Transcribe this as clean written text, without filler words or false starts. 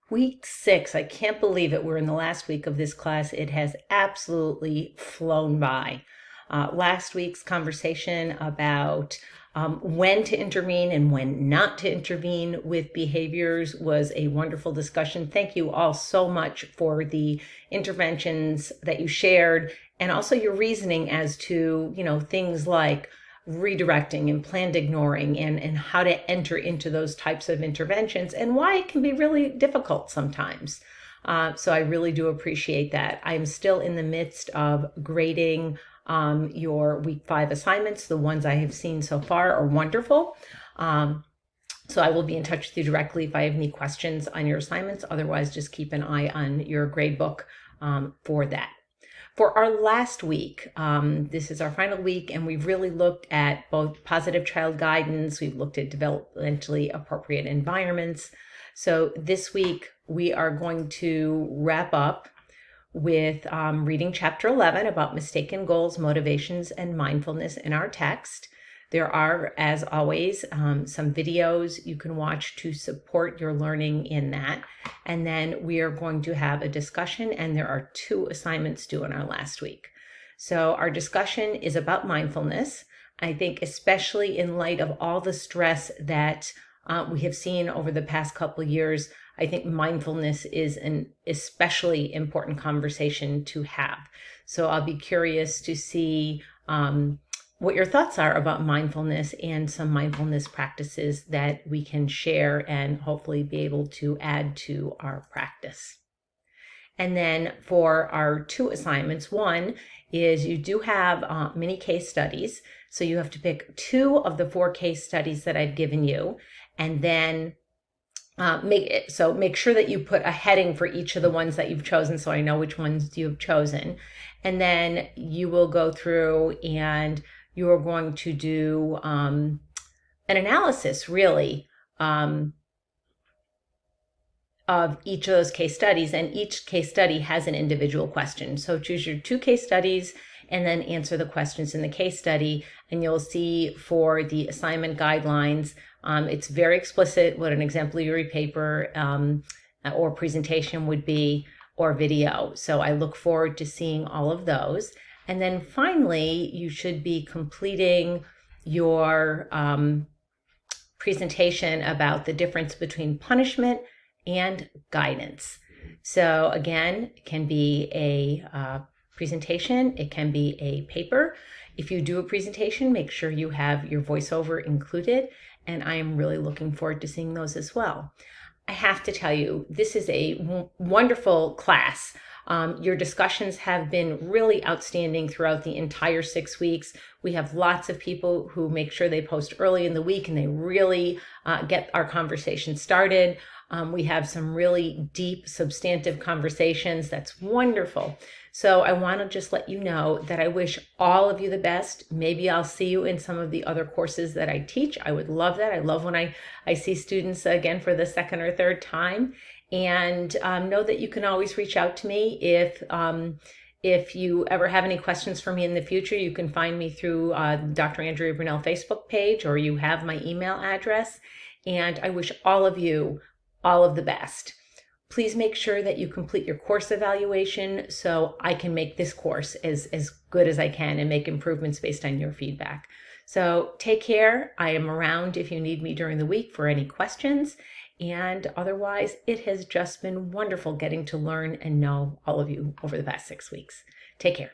Week 6, I can't believe it. We're in the last week of this class. It has absolutely flown by. Last week's conversation about when to intervene and when not to intervene with behaviors was a wonderful discussion. Thank you all so much for the interventions that you shared and also your reasoning as to, things like redirecting and planned ignoring and how to enter into those types of interventions and why it can be really difficult sometimes. So I really do appreciate that. I'm still in the midst of grading your week 5 assignments. The ones I have seen so far are wonderful. So I will be in touch with you directly if I have any questions on your assignments. Otherwise, just keep an eye on your grade book for that. For our last week, this is our final week, and we've really looked at both positive child guidance. We've looked at developmentally appropriate environments. So this week, we are going to wrap up with reading chapter 11 about mistaken goals, motivations, and mindfulness in our text. There are, as always, some videos you can watch to support your learning in that. And then we are going to have a discussion, and there are 2 assignments due in our last week. So our discussion is about mindfulness. I think especially in light of all the stress that we have seen over the past couple of years, I think mindfulness is an especially important conversation to have. So I'll be curious to see what your thoughts are about mindfulness and some mindfulness practices that we can share and hopefully be able to add to our practice. And then for our 2 assignments, one is you do have mini case studies. So you have to pick 2 of the 4 case studies that I've given you, and then make sure that you put a heading for each of the ones that you've chosen so I know which ones you've chosen. And then you will go through and you are going to do an analysis, really, of each of those case studies. And each case study has an individual question. So choose your 2 case studies and then answer the questions in the case study. And you'll see for the assignment guidelines, it's very explicit what an exemplary paper or presentation would be, or video. So I look forward to seeing all of those. And then finally, you should be completing your presentation about the difference between punishment and guidance. So again, it can be a presentation, it can be a paper. If you do a presentation, make sure you have your voiceover included, and I am really looking forward to seeing those as well. I have to tell you, this is a wonderful class. Your discussions have been really outstanding throughout the entire 6 weeks. We have lots of people who make sure they post early in the week and they really get our conversation started. We have some really deep, substantive conversations. That's wonderful. So I want to just let you know that I wish all of you the best. Maybe I'll see you in some of the other courses that I teach. I would love that. I love when I see students again for the second or third time. And know that you can always reach out to me if you ever have any questions for me in the future. You can find me through Dr. Andrea Brunel Facebook page, or you have my email address. And I wish all of you all of the best. Please make sure that you complete your course evaluation so I can make this course as good as I can and make improvements based on your feedback. So take care. I am around if you need me during the week for any questions. And otherwise, it has just been wonderful getting to learn and know all of you over the past 6 weeks. Take care.